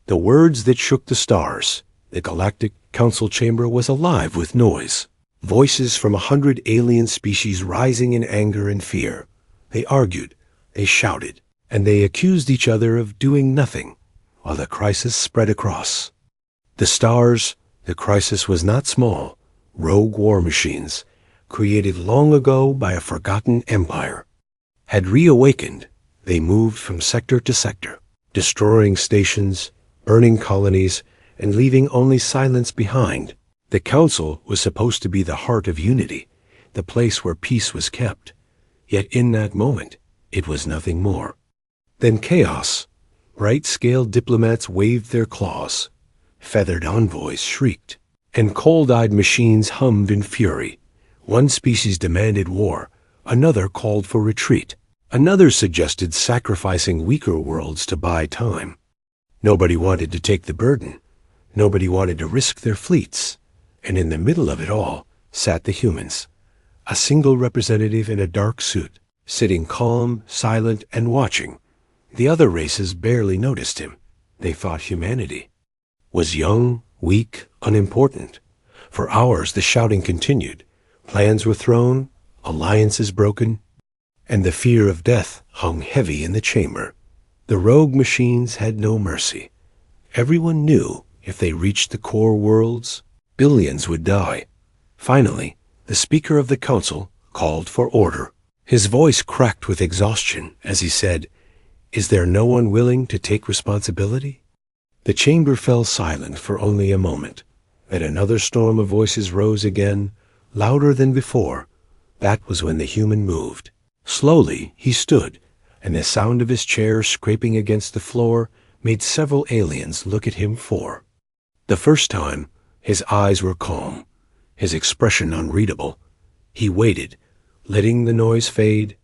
The words that shook the stars. The Galactic Council chamber was alive with noise. Voices from 100 alien species rising in anger and fear. They argued, they shouted, and they accused each other of doing nothing, while the crisis spread across. The stars, the crisis was not small. Rogue war machines, created long ago by a forgotten empire, had reawakened. They moved from sector to sector, destroying stations, burning colonies, and leaving only silence behind. The council was supposed to be the heart of unity, the place where peace was kept. Yet in that moment, it was nothing more than chaos. Bright-scaled diplomats waved their claws. Feathered envoys shrieked, and cold-eyed machines hummed in fury. One species demanded war, another called for retreat, another suggested sacrificing weaker worlds to buy time. Nobody wanted to take the burden. Nobody wanted to risk their fleets. And in the middle of it all sat the humans, a single representative in a dark suit, sitting calm, silent, and watching. The other races barely noticed him. They thought humanity was young, weak, unimportant. For hours the shouting continued. Plans were thrown, alliances broken, and the fear of death hung heavy in the chamber. The rogue machines had no mercy. Everyone knew if they reached the core worlds, billions would die. Finally, the Speaker of the Council called for order. His voice cracked with exhaustion as he said, "Is there no one willing to take responsibility?" The chamber fell silent for only a moment. Then another storm of voices rose again, louder than before. That was when the human moved. Slowly he stood, and the sound of his chair scraping against the floor made several aliens look at him for the first time. His eyes were calm, his expression unreadable. He waited, letting the noise fade,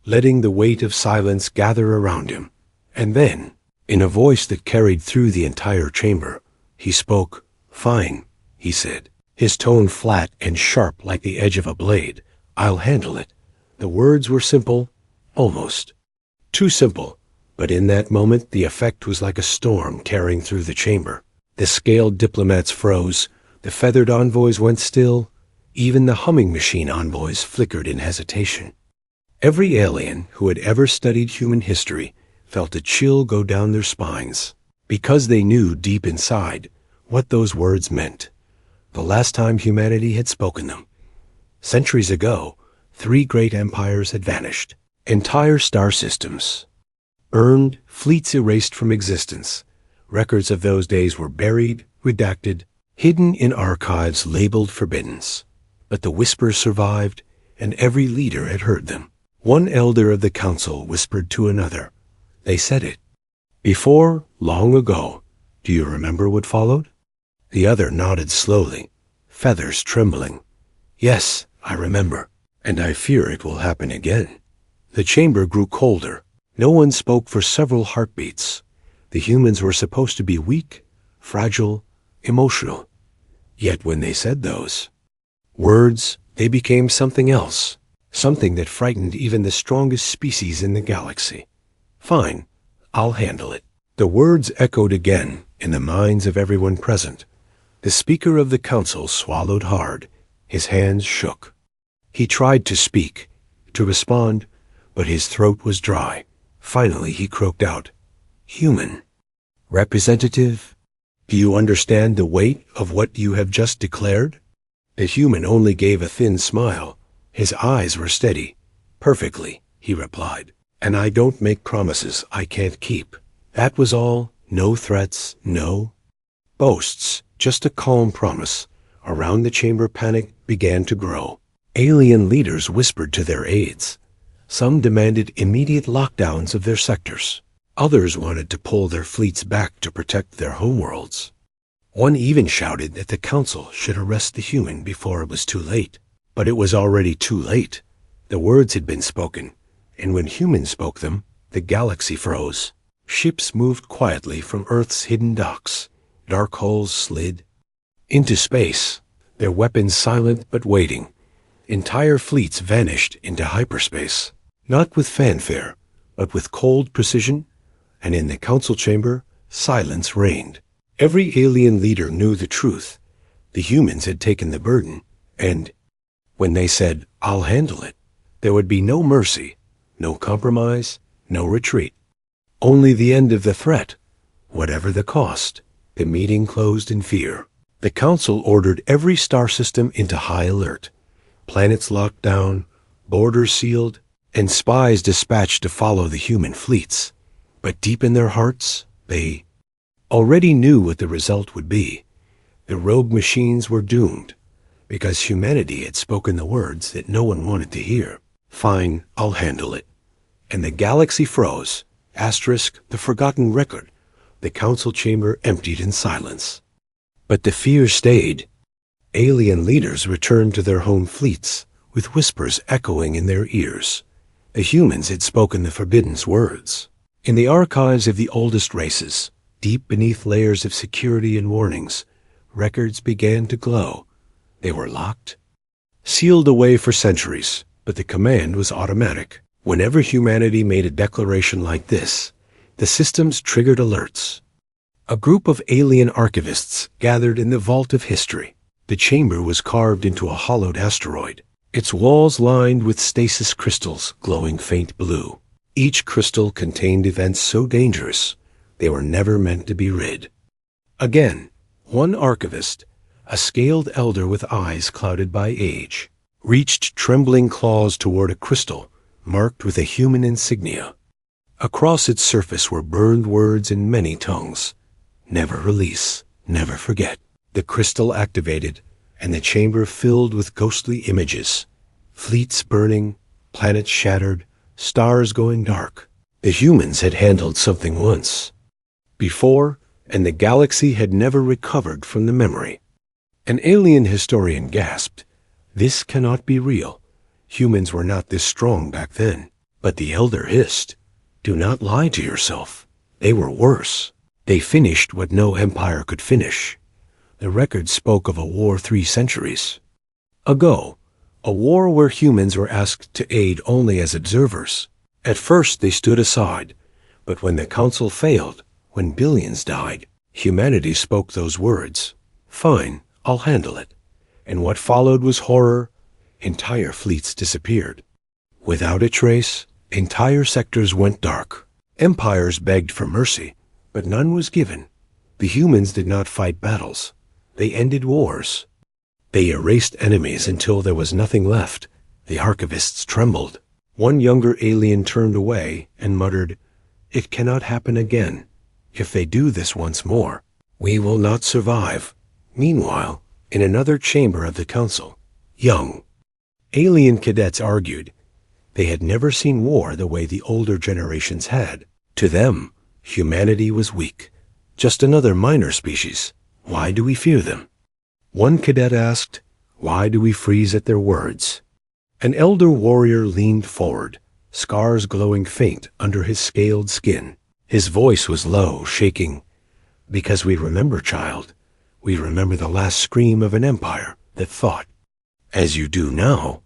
letting the weight of silence gather around him. And then, in a voice that carried through the entire chamber, he spoke. "Fine," he said, his tone flat and sharp like the edge of a blade. "I'll handle it." The words were simple, almost too simple, but in that moment the effect was like a storm tearing through the chamber. The scaled diplomats froze, the feathered envoys went still, even the humming machine envoys flickered in hesitation. Every alien who had ever studied human history felt a chill go down their spines, because they knew deep inside what those words meant. The last time humanity had spoken them. Centuries ago, 3 great empires had vanished. Entire star systems burned, fleets erased from existence. Records of those days were buried, redacted, hidden in archives labeled forbiddens. But the whispers survived, and every leader had heard them. One elder of the council whispered to another. They said it. Before, long ago. Do you remember what followed? The other nodded slowly, feathers trembling. Yes, I remember, and I fear it will happen again. The chamber grew colder. No one spoke for several heartbeats. The humans were supposed to be weak, fragile, emotional. Yet when they said those words, they became something else, something that frightened even the strongest species in the galaxy. Fine, I'll handle it. The words echoed again in the minds of everyone present. The Speaker of the Council swallowed hard. His hands shook. He tried to speak, to respond, but his throat was dry. Finally he croaked out, "Human. Representative, do you understand the weight of what you have just declared?" The human only gave a thin smile. His eyes were steady. "Perfectly," he replied. "And I don't make promises I can't keep." That was all. No threats, no boasts, just a calm promise. Around the chamber panic began to grow. Alien leaders whispered to their aides. Some demanded immediate lockdowns of their sectors. Others wanted to pull their fleets back to protect their homeworlds. One even shouted that the council should arrest the human before it was too late. But it was already too late. The words had been spoken, and when humans spoke them, the galaxy froze. Ships moved quietly from Earth's hidden docks. Dark holes slid into space, their weapons silent but waiting. Entire fleets vanished into hyperspace, not with fanfare, but with cold precision, and in the council chamber, silence reigned. Every alien leader knew the truth. The humans had taken the burden, and when they said, "I'll handle it," there would be no mercy, no compromise, no retreat. Only the end of the threat, whatever the cost. The meeting closed in fear. The Council ordered every star system into high alert. Planets locked down, borders sealed, and spies dispatched to follow the human fleets. But deep in their hearts, they already knew what the result would be. The rogue machines were doomed, because humanity had spoken the words that no one wanted to hear. "Fine, I'll handle it." And the galaxy froze. Asterisk, the forgotten record. The council chamber emptied in silence. But the fear stayed. Alien leaders returned to their home fleets, with whispers echoing in their ears. The humans had spoken the forbidden words. In the archives of the oldest races, deep beneath layers of security and warnings, records began to glow. They were locked, sealed away for centuries, but the command was automatic. Whenever humanity made a declaration like this, the systems triggered alerts. A group of alien archivists gathered in the vault of history. The chamber was carved into a hollowed asteroid, its walls lined with stasis crystals glowing faint blue. Each crystal contained events so dangerous they were never meant to be rid. Again, one archivist, a scaled elder with eyes clouded by age, reached trembling claws toward a crystal marked with a human insignia. Across its surface were burned words in many tongues. Never release, never forget. The crystal activated, and the chamber filled with ghostly images. Fleets burning, planets shattered, stars going dark. The humans had handled something once before, and the galaxy had never recovered from the memory. An alien historian gasped, "This cannot be real. Humans were not this strong back then." But the elder hissed, "Do not lie to yourself. They were worse. They finished what no empire could finish." The record spoke of a war 3 centuries ago, a war where humans were asked to aid only as observers. At first they stood aside, but when the council failed, when billions died, humanity spoke those words. "Fine, I'll handle it." And what followed was horror. Entire fleets disappeared. Without a trace, entire sectors went dark. Empires begged for mercy, but none was given. The humans did not fight battles. They ended wars. They erased enemies until there was nothing left. The archivists trembled. One younger alien turned away and muttered, "It cannot happen again. If they do this once more, we will not survive." Meanwhile, in another chamber of the council, young alien cadets argued. They had never seen war the way the older generations had. To them, humanity was weak, just another minor species. Why do we fear them? One cadet asked, "Why do we freeze at their words?" An elder warrior leaned forward, scars glowing faint under his scaled skin. His voice was low, shaking. "Because we remember, child. We remember the last scream of an empire that fought. As you do now."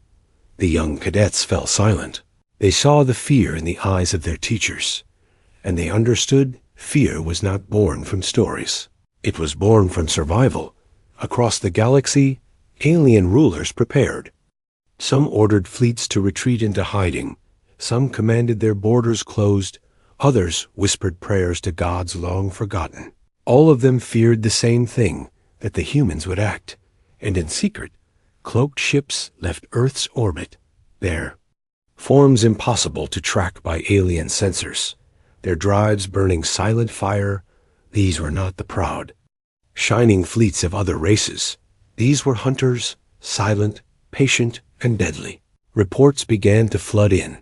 The young cadets fell silent. They saw the fear in the eyes of their teachers, and they understood fear was not born from stories. It was born from survival. Across the galaxy, alien rulers prepared. Some ordered fleets to retreat into hiding. Some commanded their borders closed. Others whispered prayers to gods long forgotten. All of them feared the same thing, that the humans would act. And in secret, cloaked ships left Earth's orbit. Their forms impossible to track by alien sensors. Their drives burning silent fire. These were not the proud, shining fleets of other races. These were hunters, silent, patient, and deadly. Reports began to flood in.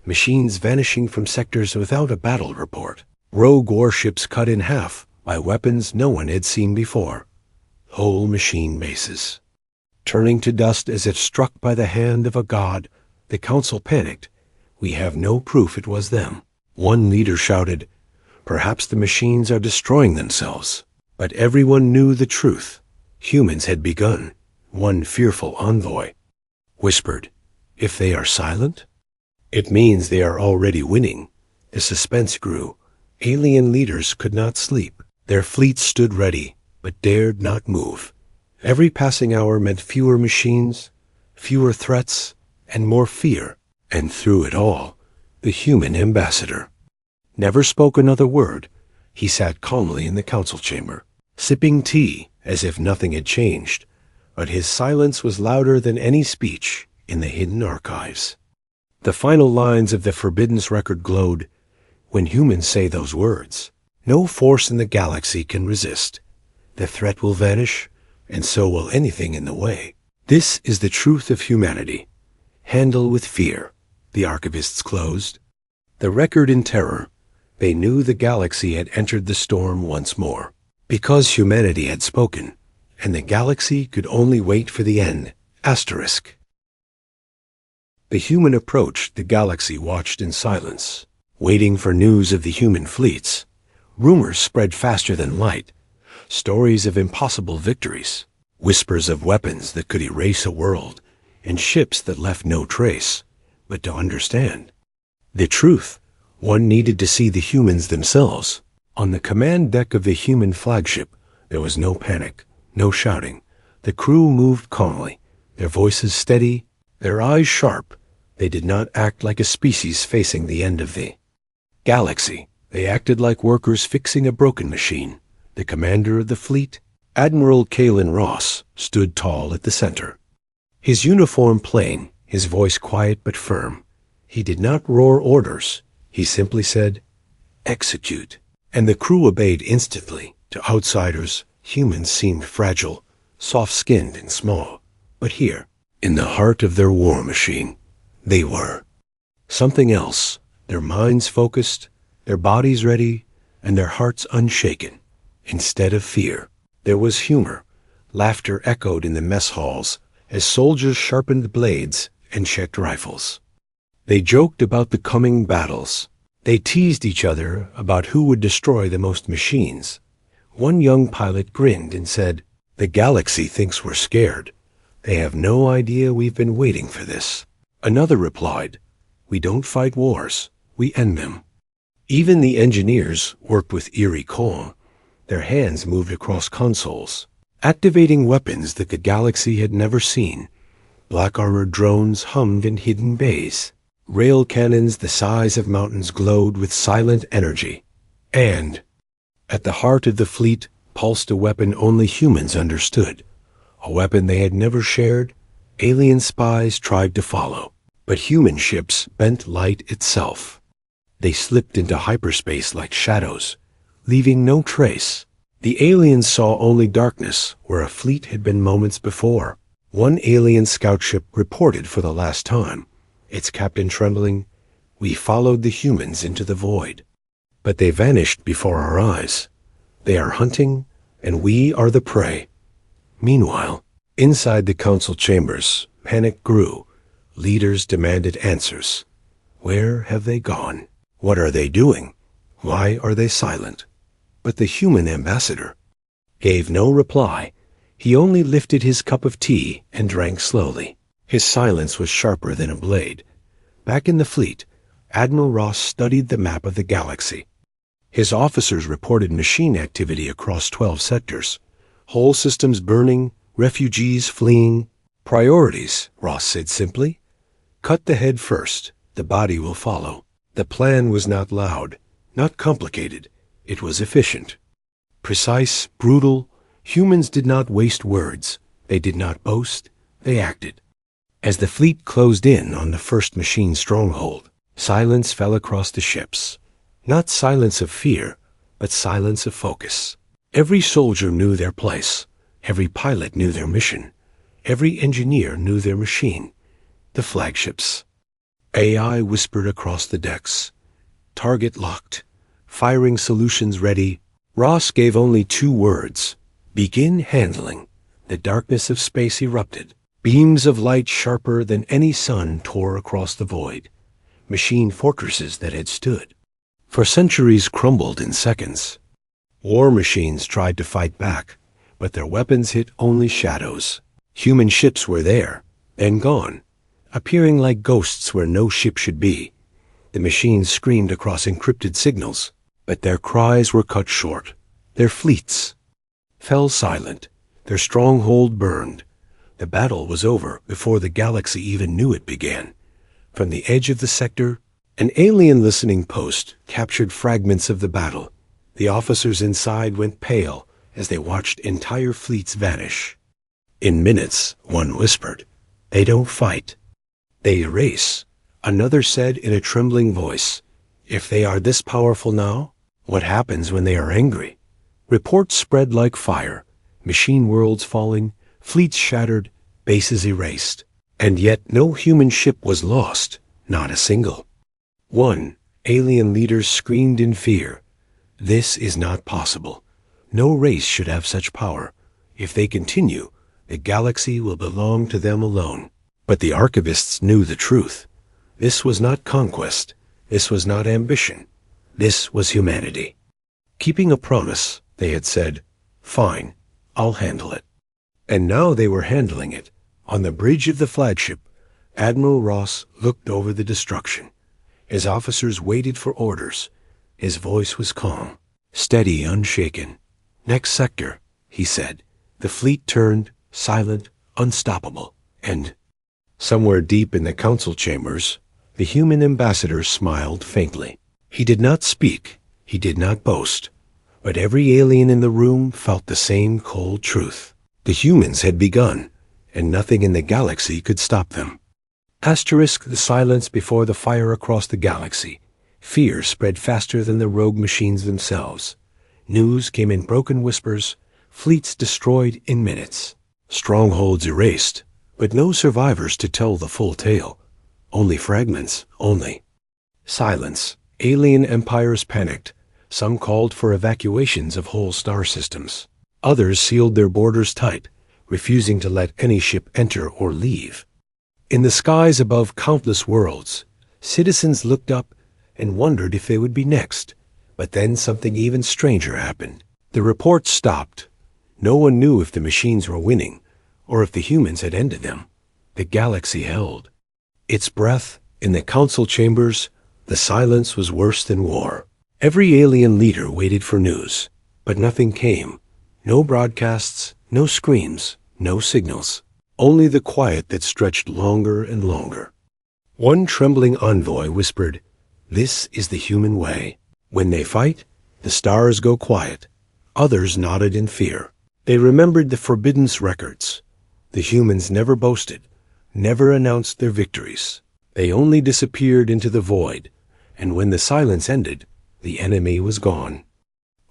Machines vanishing from sectors without a battle report. Rogue warships cut in half by weapons no one had seen before. Whole machine bases turning to dust as if struck by the hand of a god. The council panicked. "We have no proof it was them." One leader shouted, "Perhaps the machines are destroying themselves." But everyone knew the truth. Humans had begun. One fearful envoy whispered, "If they are silent, it means they are already winning." The suspense grew. Alien leaders could not sleep. Their fleets stood ready, but dared not move. Every passing hour meant fewer machines, fewer threats, and more fear. And through it all, the human ambassador never spoke another word. He sat calmly in the council chamber, sipping tea as if nothing had changed, but his silence was louder than any speech in the hidden archives. The final lines of the Forbidden's record glowed. When humans say those words, no force in the galaxy can resist. The threat will vanish, and so will anything in the way. This is the truth of humanity. Handle with fear, the archivists closed. The record in terror. They knew the galaxy had entered the storm once more. Because humanity had spoken, and the galaxy could only wait for the end. Asterisk. The human approached. The galaxy watched in silence, waiting for news of the human fleets. Rumors spread faster than light. Stories of impossible victories, whispers of weapons that could erase a world, and ships that left no trace. But to understand the truth, one needed to see the humans themselves. On the command deck of the human flagship, there was no panic, no shouting. The crew moved calmly, their voices steady, their eyes sharp. They did not act like a species facing the end of the galaxy. They acted like workers fixing a broken machine. The commander of the fleet, Admiral Kalen Ross, stood tall at the center. His uniform plain, his voice quiet but firm. He did not roar orders. He simply said, "Execute." And the crew obeyed instantly. To outsiders, humans seemed fragile, soft-skinned and small. But here, in the heart of their war machine, they were something else. Their minds focused, their bodies ready, and their hearts unshaken. Instead of fear, there was humor. Laughter echoed in the mess halls as soldiers sharpened blades and checked rifles. They joked about the coming battles. They teased each other about who would destroy the most machines. One young pilot grinned and said, "The galaxy thinks we're scared. They have no idea we've been waiting for this." Another replied, "We don't fight wars, we end them." Even the engineers worked with eerie calm. Their hands moved across consoles, activating weapons that the galaxy had never seen. Black-armored drones hummed in hidden bays. Rail cannons the size of mountains glowed with silent energy. And at the heart of the fleet pulsed a weapon only humans understood. A weapon they had never shared. Alien spies tried to follow, but human ships bent light itself. They slipped into hyperspace like shadows, leaving no trace. The aliens saw only darkness where a fleet had been moments before. One alien scout ship reported for the last time, its captain trembling, "We followed the humans into the void, but they vanished before our eyes. They are hunting, and we are the prey." Meanwhile, inside the council chambers, panic grew. Leaders demanded answers. Where have they gone? What are they doing? Why are they silent? But the human ambassador gave no reply. He only lifted his cup of tea and drank slowly. His silence was sharper than a blade. Back in the fleet, Admiral Ross studied the map of the galaxy. His officers reported machine activity across 12 sectors. Whole systems burning, refugees fleeing. "Priorities," Ross said simply. "Cut the head first. The body will follow." The plan was not loud, not complicated. It was efficient. Precise, brutal. Humans did not waste words. They did not boast. They acted. As the fleet closed in on the first machine stronghold, silence fell across the ships. Not silence of fear, but silence of focus. Every soldier knew their place. Every pilot knew their mission. Every engineer knew their machine. The flagships. AI whispered across the decks. Target locked. Firing solutions ready. Ross gave only 2 words. Begin handling. The darkness of space erupted. Beams of light sharper than any sun tore across the void. Machine fortresses that had stood for centuries crumbled in seconds. War machines tried to fight back, but their weapons hit only shadows. Human ships were there, then gone, appearing like ghosts where no ship should be. The machines screamed across encrypted signals. But their cries were cut short. Their fleets fell silent. Their stronghold burned. The battle was over before the galaxy even knew it began. From the edge of the sector, an alien listening post captured fragments of the battle. The officers inside went pale as they watched entire fleets vanish. In minutes, one whispered, "They don't fight. They erase." Another said in a trembling voice, "If they are this powerful now, what happens when they are angry?" Reports spread like fire, machine worlds falling, fleets shattered, bases erased. And yet no human ship was lost, not a single. One alien leader screamed in fear, "This is not possible. No race should have such power. If they continue, the galaxy will belong to them alone." But the archivists knew the truth. This was not conquest. This was not ambition. This was humanity. Keeping a promise, they had said, "Fine, I'll handle it." And now they were handling it. On the bridge of the flagship, Admiral Ross looked over the destruction. His officers waited for orders. His voice was calm, steady, unshaken. "Next sector," he said. The fleet turned, silent, unstoppable. And somewhere deep in the council chambers, the human ambassador smiled faintly. He did not speak. He did not boast. But every alien in the room felt the same cold truth. The humans had begun, and nothing in the galaxy could stop them. Asterisk the silence before the fire across the galaxy. Fear spread faster than the rogue machines themselves. News came in broken whispers, fleets destroyed in minutes, strongholds erased, but no survivors to tell the full tale. Only fragments, only. Silence. Alien empires panicked. Some called for evacuations of whole star systems. Others sealed their borders tight, refusing to let any ship enter or leave. In the skies above countless worlds, citizens looked up and wondered if they would be next. But then something even stranger happened. The reports stopped. No one knew if the machines were winning, or if the humans had ended them. The galaxy held its breath. In the council chambers, the silence was worse than war. Every alien leader waited for news, but nothing came. No broadcasts, no screams, no signals. Only the quiet that stretched longer and longer. One trembling envoy whispered, "This is the human way. When they fight, the stars go quiet." Others nodded in fear. They remembered the Forbiddance records. The humans never boasted, never announced their victories. They only disappeared into the void, and when the silence ended, the enemy was gone.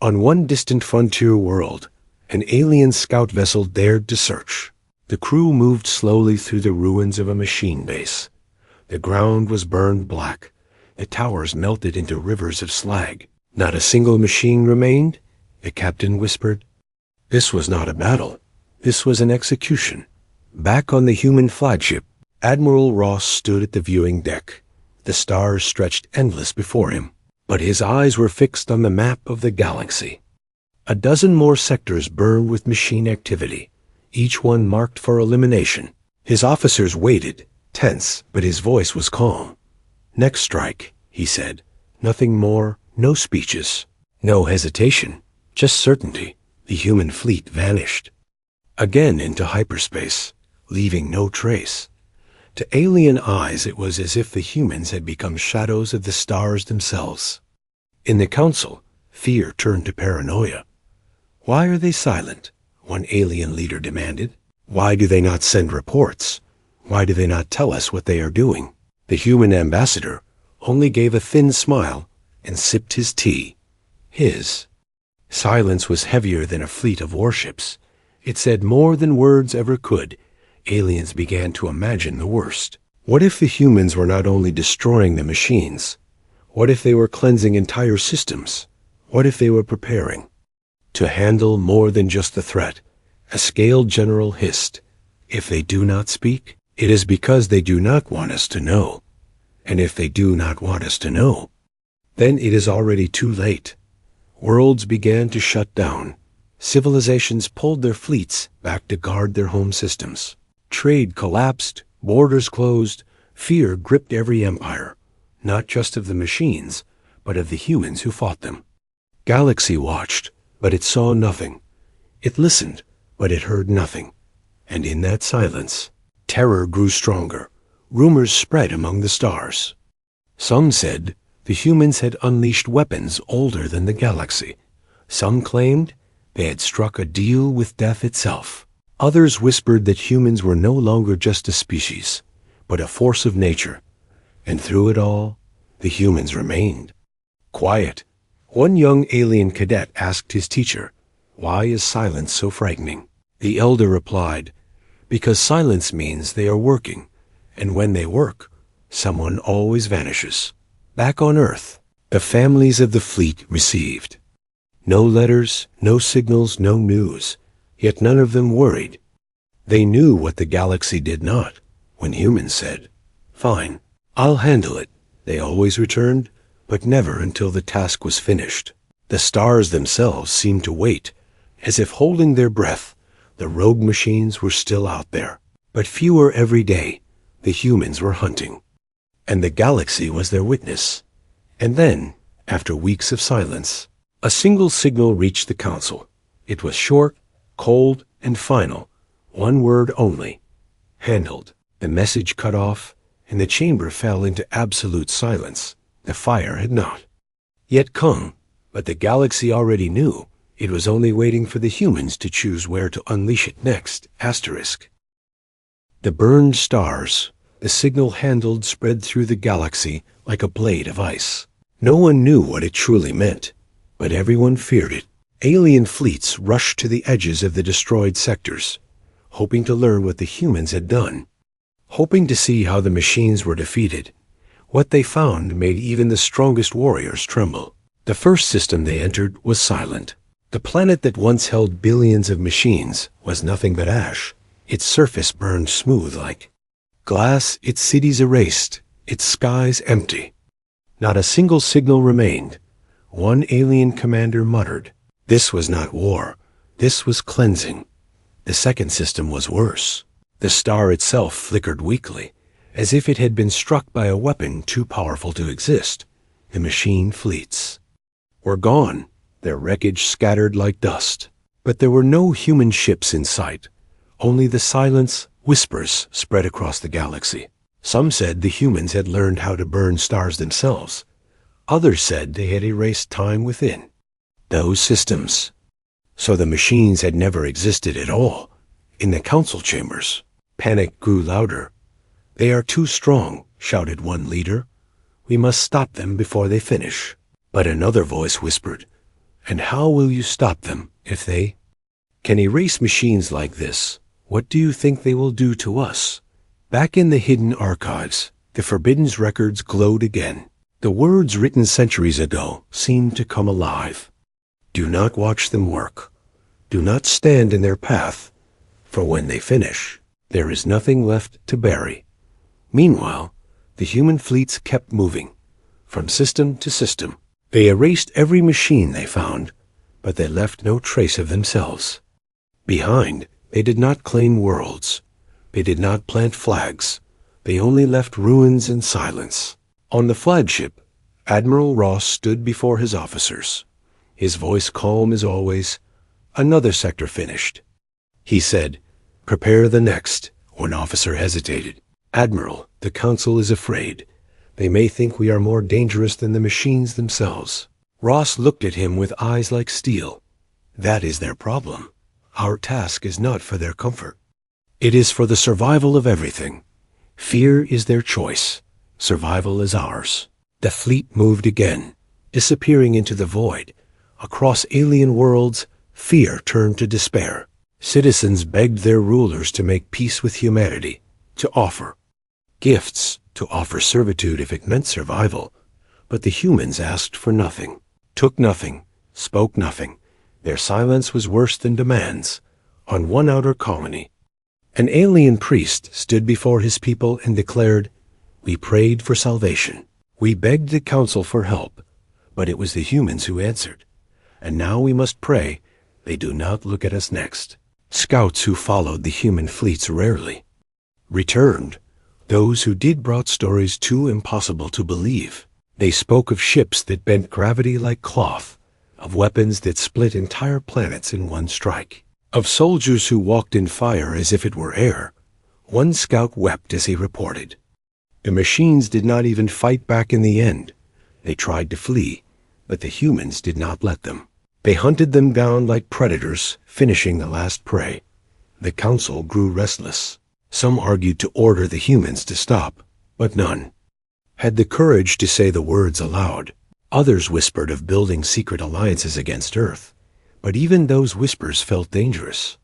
On one distant frontier world, an alien scout vessel dared to search. The crew moved slowly through the ruins of a machine base. The ground was burned black. The towers melted into rivers of slag. Not a single machine remained, the captain whispered. This was not a battle. This was an execution. Back on the human flagship, Admiral Ross stood at the viewing deck. The stars stretched endless before him, but his eyes were fixed on the map of the galaxy. A dozen more sectors burned with machine activity, each one marked for elimination. His officers waited, tense, but his voice was calm. "Next strike," he said. Nothing more, no speeches, no hesitation, just certainty. The human fleet vanished. Again into hyperspace, leaving no trace. To alien eyes it was as if the humans had become shadows of the stars themselves. In the council, fear turned to paranoia. "Why are they silent?" one alien leader demanded. "Why do they not send reports? Why do they not tell us what they are doing?" The human ambassador only gave a thin smile and sipped his tea. His silence was heavier than a fleet of warships. It said more than words ever could. Aliens began to imagine the worst. What if the humans were not only destroying the machines? What if they were cleansing entire systems? What if they were preparing to handle more than just the threat? A scaled general hissed, "If they do not speak, it is because they do not want us to know. And if they do not want us to know, then it is already too late." Worlds began to shut down. Civilizations pulled their fleets back to guard their home systems. Trade collapsed, borders closed, fear gripped every empire, not just of the machines, but of the humans who fought them. Galaxy watched, but it saw nothing. It listened, but it heard nothing. And in that silence, terror grew stronger. Rumors spread among the stars. Some said the humans had unleashed weapons older than the galaxy. Some claimed they had struck a deal with death itself. Others whispered that humans were no longer just a species, but a force of nature. And through it all, the humans remained. Quiet. One young alien cadet asked his teacher, "Why is silence so frightening?" The elder replied, "Because silence means they are working, and when they work, someone always vanishes." Back on Earth, the families of the fleet received no letters, no signals, no news, yet none of them worried. They knew what the galaxy did not. When humans said, "Fine, I'll handle it," they always returned, but never until the task was finished. The stars themselves seemed to wait, as if holding their breath. The rogue machines were still out there, but fewer every day. The humans were hunting, and the galaxy was their witness. And then, after weeks of silence, a single signal reached the council. It was short, cold, and final. One word only: handled. The message cut off, and the chamber fell into absolute silence. The fire had not yet come, but the galaxy already knew. It was only waiting for the humans to choose where to unleash it next. Asterisk. The burned stars, the signal handled, spread through the galaxy like a blade of ice. No one knew what it truly meant, but everyone feared it. Alien fleets rushed to the edges of the destroyed sectors, hoping to learn what the humans had done, hoping to see how the machines were defeated. What they found made even the strongest warriors tremble. The first system they entered was silent. The planet that once held billions of machines was nothing but ash. Its surface burned smooth like glass, its cities erased, its skies empty. Not a single signal remained. One alien commander muttered, "This was not war. This was cleansing." The second system was worse. The star itself flickered weakly, as if it had been struck by a weapon too powerful to exist. The machine fleets were gone, their wreckage scattered like dust. But there were no human ships in sight. Only the silence. Whispers spread across the galaxy. Some said the humans had learned how to burn stars themselves. Others said they had erased time within those systems. So the machines had never existed at all. In the council chambers, panic grew louder. "They are too strong," shouted one leader. "We must stop them before they finish." But another voice whispered, "And how will you stop them if they can erase machines like this? What do you think they will do to us?" Back in the hidden archives, the forbidden records glowed again. The words written centuries ago seemed to come alive. "Do not watch them work. Do not stand in their path, for when they finish, there is nothing left to bury." Meanwhile, the human fleets kept moving, from system to system. They erased every machine they found, but they left no trace of themselves. Behind, they did not claim worlds. They did not plant flags. They only left ruins and silence. On the flagship, Admiral Ross stood before his officers, his voice calm as always. Another sector finished. He said, "Prepare the next." One officer hesitated. "Admiral, the Council is afraid. They may think we are more dangerous than the machines themselves." Ross looked at him with eyes like steel. "That is their problem. Our task is not for their comfort. It is for the survival of everything. Fear is their choice. Survival is ours." The fleet moved again, disappearing into the void. Across alien worlds, fear turned to despair. Citizens begged their rulers to make peace with humanity, to offer gifts, to offer servitude if it meant survival. But the humans asked for nothing, took nothing, spoke nothing. Their silence was worse than demands. On one outer colony, an alien priest stood before his people and declared, "We prayed for salvation. We begged the council for help, but it was the humans who answered. And now we must pray they do not look at us next." Scouts who followed the human fleets rarely returned. Those who did brought stories too impossible to believe. They spoke of ships that bent gravity like cloth, of weapons that split entire planets in one strike, of soldiers who walked in fire as if it were air. One scout wept as he reported. The machines did not even fight back in the end. They tried to flee, but the humans did not let them. They hunted them down like predators, finishing the last prey. The council grew restless. Some argued to order the humans to stop, but none had the courage to say the words aloud. Others whispered of building secret alliances against Earth, but even those whispers felt dangerous.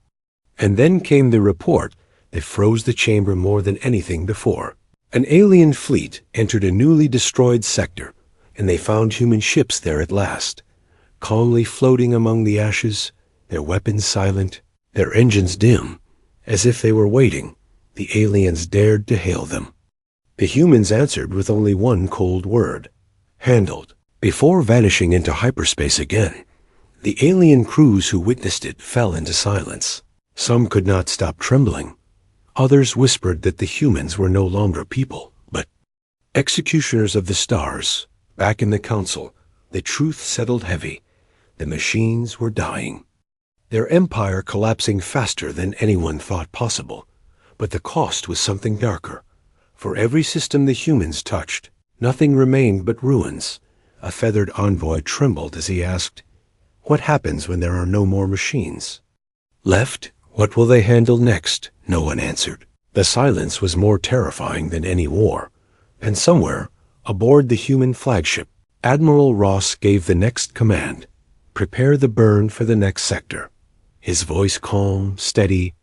And then came the report that froze the chamber more than anything before. An alien fleet entered a newly destroyed sector, and they found human ships there at last, calmly floating among the ashes, their weapons silent, their engines dim, as if they were waiting. The aliens dared to hail them. The humans answered with only one cold word: handled. Before vanishing into hyperspace again, the alien crews who witnessed it fell into silence. Some could not stop trembling. Others whispered that the humans were no longer people, but executioners of the stars. Back in the council, the truth settled heavy. The machines were dying. Their empire collapsing faster than anyone thought possible. But the cost was something darker. For every system the humans touched, nothing remained but ruins. A feathered envoy trembled as he asked, "What happens when there are no more machines?" Left, what will they handle next? No one answered. The silence was more terrifying than any war. And somewhere, aboard the human flagship, Admiral Ross gave the next command: prepare the burn for the next sector. His voice calm, steady,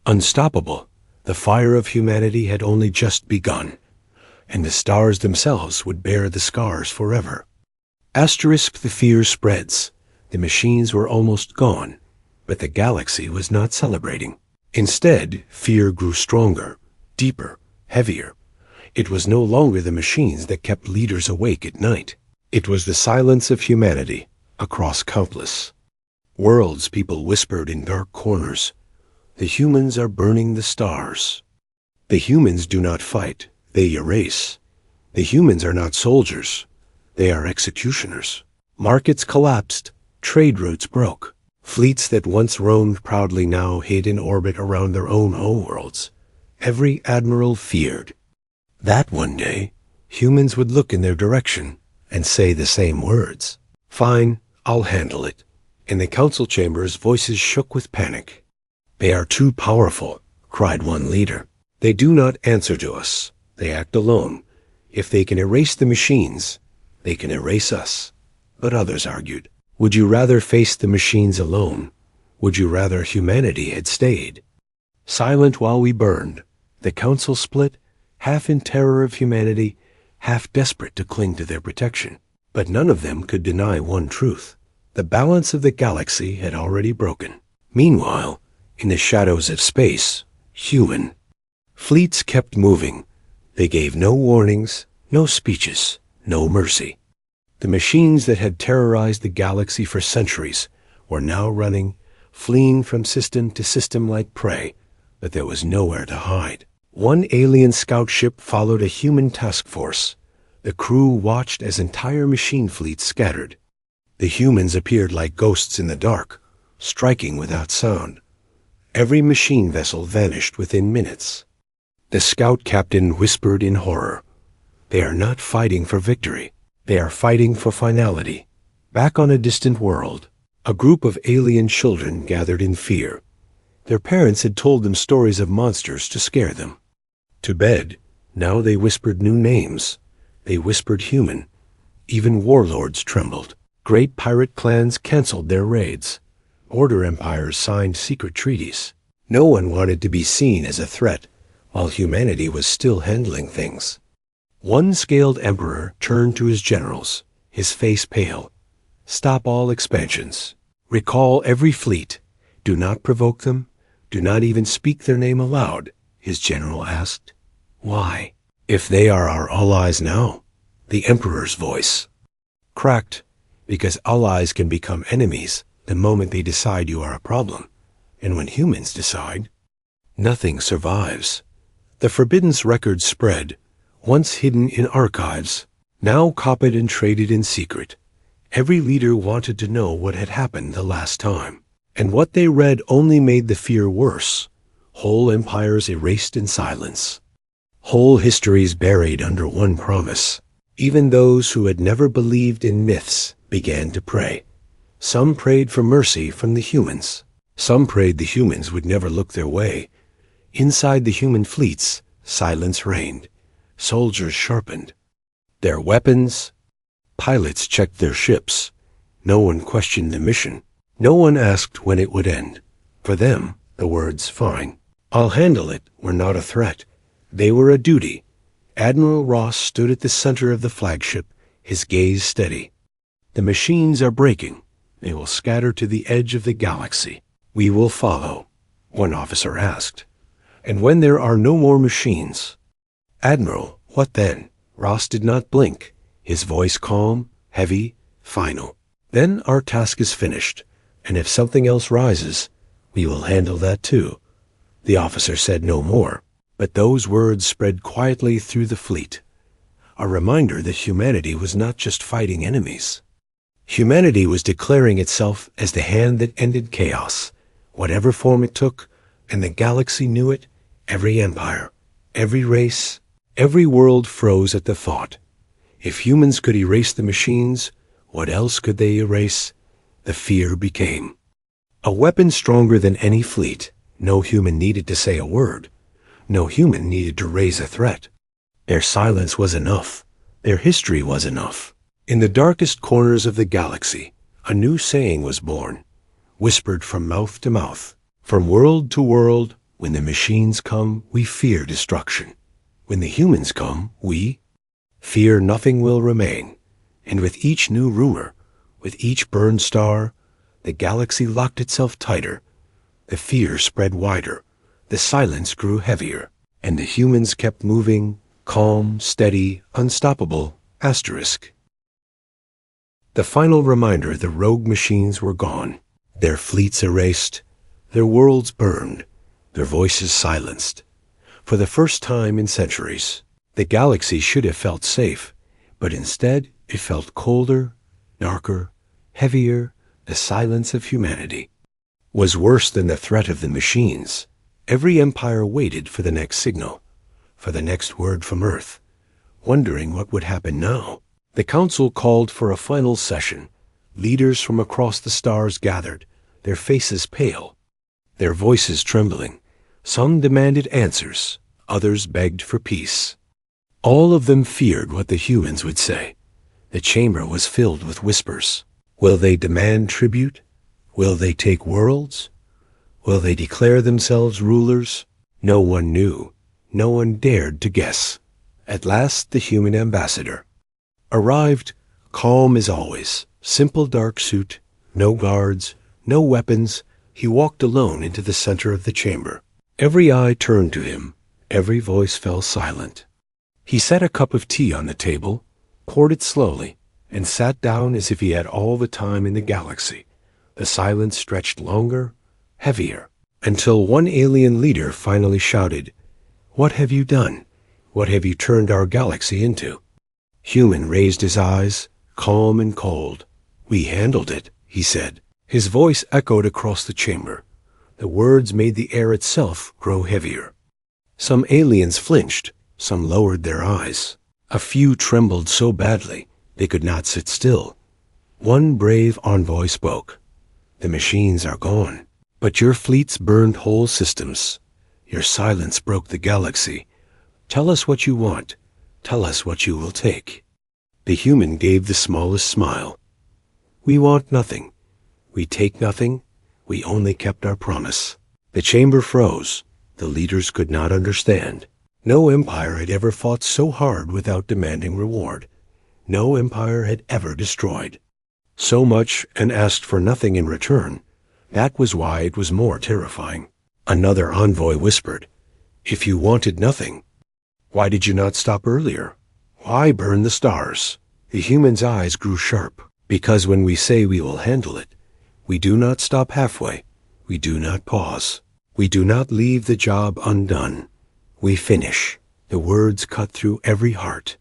unstoppable. The fire of humanity had only just begun, and the stars themselves would bear the scars forever. Asterisk, the fear spreads. The machines were almost gone, but the galaxy was not celebrating. Instead, fear grew stronger, deeper, heavier. It was no longer the machines that kept leaders awake at night. It was the silence of humanity across countless worlds. People whispered in dark corners, "The humans are burning the stars." The humans do not fight, they erase. The humans are not soldiers, they are executioners. Markets collapsed, trade routes broke. Fleets that once roamed proudly now hid in orbit around their own homeworlds. Every admiral feared that one day humans would look in their direction and say the same words. "Fine, I'll handle it." In the council chambers, voices shook with panic. "They are too powerful," cried one leader. "They do not answer to us. They act alone. If they can erase the machines, they can erase us." But others argued, "Would you rather face the machines alone? Would you rather humanity had stayed?" Silent while we burned, the council split, half in terror of humanity, half desperate to cling to their protection. But none of them could deny one truth: the balance of the galaxy had already broken. Meanwhile, in the shadows of space, human fleets kept moving. They gave no warnings, no speeches, no mercy. The machines that had terrorized the galaxy for centuries were now running, fleeing from system to system like prey, but there was nowhere to hide. One alien scout ship followed a human task force. The crew watched as entire machine fleets scattered. The humans appeared like ghosts in the dark, striking without sound. Every machine vessel vanished within minutes. The scout captain whispered in horror, "They are not fighting for victory. They are fighting for finality." Back on a distant world, a group of alien children gathered in fear. Their parents had told them stories of monsters to scare them. To bed, now they whispered new names. They whispered human. Even warlords trembled. Great pirate clans canceled their raids. Order empires signed secret treaties. No one wanted to be seen as a threat, while humanity was still handling things. One scaled emperor turned to his generals, his face pale. "Stop all expansions. Recall every fleet. Do not provoke them. Do not even speak their name aloud," his general asked. "Why? If they are our allies now?" The emperor's voice cracked. "Because allies can become enemies the moment they decide you are a problem. And when humans decide, nothing survives." The Forbidden's records spread, once hidden in archives, now copied and traded in secret. Every leader wanted to know what had happened the last time. And what they read only made the fear worse. Whole empires erased in silence. Whole histories buried under one promise. Even those who had never believed in myths began to pray. Some prayed for mercy from the humans. Some prayed the humans would never look their way. Inside the human fleets, silence reigned. Soldiers sharpened their weapons. Pilots checked their ships. No one questioned the mission. No one asked when it would end. For them, the words, "Fine, I'll handle it," were not a threat. They were a duty. Admiral Ross stood at the center of the flagship, his gaze steady. "The machines are breaking. They will scatter to the edge of the galaxy. We will follow," one officer asked. "And when there are no more machines?" "Admiral, what then?" Ross did not blink, his voice calm, heavy, final. "Then our task is finished, and if something else rises, we will handle that too." The officer said no more, but those words spread quietly through the fleet. A reminder that humanity was not just fighting enemies. Humanity was declaring itself as the hand that ended chaos, whatever form it took, and the galaxy knew it. Every empire, every race, every world froze at the thought. If humans could erase the machines, what else could they erase? The fear became a weapon stronger than any fleet. No human needed to say a word. No human needed to raise a threat. Their silence was enough. Their history was enough. In the darkest corners of the galaxy, a new saying was born, whispered from mouth to mouth. From world to world, when the machines come, we fear destruction. When the humans come, we fear nothing will remain. And with each new rumor, with each burned star, the galaxy locked itself tighter. The fear spread wider. The silence grew heavier. And the humans kept moving, calm, steady, unstoppable, asterisk. The final reminder: the rogue machines were gone. Their fleets erased. Their worlds burned. Their voices silenced. For the first time in centuries, the galaxy should have felt safe, but instead it felt colder, darker, heavier. The silence of humanity was worse than the threat of the machines. Every empire waited for the next signal, for the next word from Earth, wondering what would happen now. The council called for a final session. Leaders from across the stars gathered, their faces pale, their voices trembling. Some demanded answers, others begged for peace. All of them feared what the humans would say. The chamber was filled with whispers. Will they demand tribute? Will they take worlds? Will they declare themselves rulers? No one knew. No one dared to guess. At last the human ambassador arrived, calm as always, simple dark suit, no guards, no weapons. He walked alone into the center of the chamber. Every eye turned to him. Every voice fell silent. He set a cup of tea on the table, poured it slowly, and sat down as if he had all the time in the galaxy. The silence stretched longer, heavier, until one alien leader finally shouted, "What have you done? What have you turned our galaxy into?" Human raised his eyes, calm and cold. "We handled it," he said. His voice echoed across the chamber. The words made the air itself grow heavier. Some aliens flinched, some lowered their eyes. A few trembled so badly they could not sit still. One brave envoy spoke. "The machines are gone, but your fleets burned whole systems. Your silence broke the galaxy. Tell us what you want. Tell us what you will take." The human gave the smallest smile. "We want nothing. We take nothing. We only kept our promise." The chamber froze. The leaders could not understand. No empire had ever fought so hard without demanding reward. No empire had ever destroyed so much and asked for nothing in return. That was why it was more terrifying. Another envoy whispered, "If you wanted nothing, why did you not stop earlier? Why burn the stars?" The human's eyes grew sharp. "Because when we say we will handle it, we do not stop halfway. We do not pause. We do not leave the job undone. We finish." The words cut through every heart.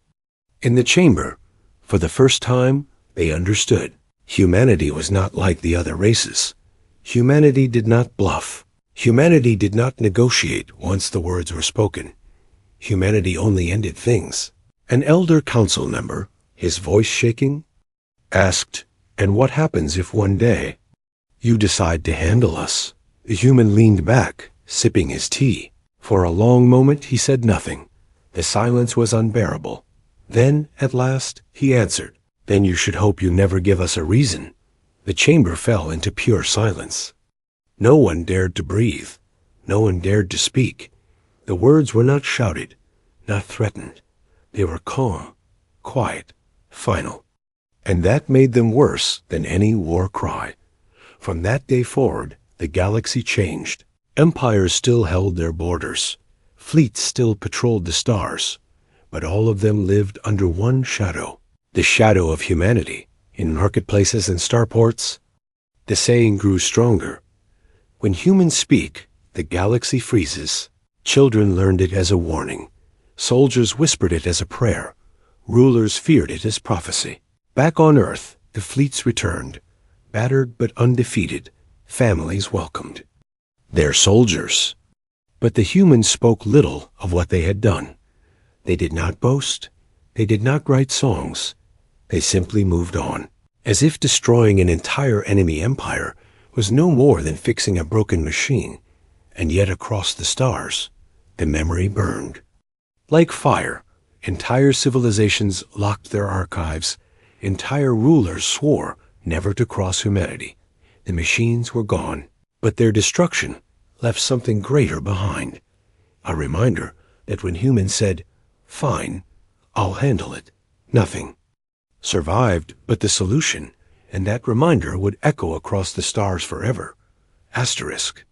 In the chamber, for the first time, they understood. Humanity was not like the other races. Humanity did not bluff. Humanity did not negotiate once the words were spoken. Humanity only ended things. An elder council member, his voice shaking, asked, "And what happens if one day you decide to handle us?" The human leaned back, sipping his tea. For a long moment he said nothing. The silence was unbearable. Then, at last, he answered, "Then you should hope you never give us a reason." The chamber fell into pure silence. No one dared to breathe. No one dared to speak. The words were not shouted, not threatened. They were calm, quiet, final. And that made them worse than any war cry. From that day forward, the galaxy changed. Empires still held their borders. Fleets still patrolled the stars. But all of them lived under one shadow, the shadow of humanity. In marketplaces and starports, the saying grew stronger. When humans speak, the galaxy freezes. Children learned it as a warning. Soldiers whispered it as a prayer. Rulers feared it as prophecy. Back on Earth, the fleets returned, battered but undefeated, families welcomed their soldiers. But the humans spoke little of what they had done. They did not boast. They did not write songs. They simply moved on, as if destroying an entire enemy empire was no more than fixing a broken machine. And yet across the stars, the memory burned. Like fire, entire civilizations locked their archives. Entire rulers swore never to cross humanity. The machines were gone, but their destruction left something greater behind. A reminder that when humans said, "Fine, I'll handle it," nothing survived but the solution, and that reminder would echo across the stars forever. Asterisk.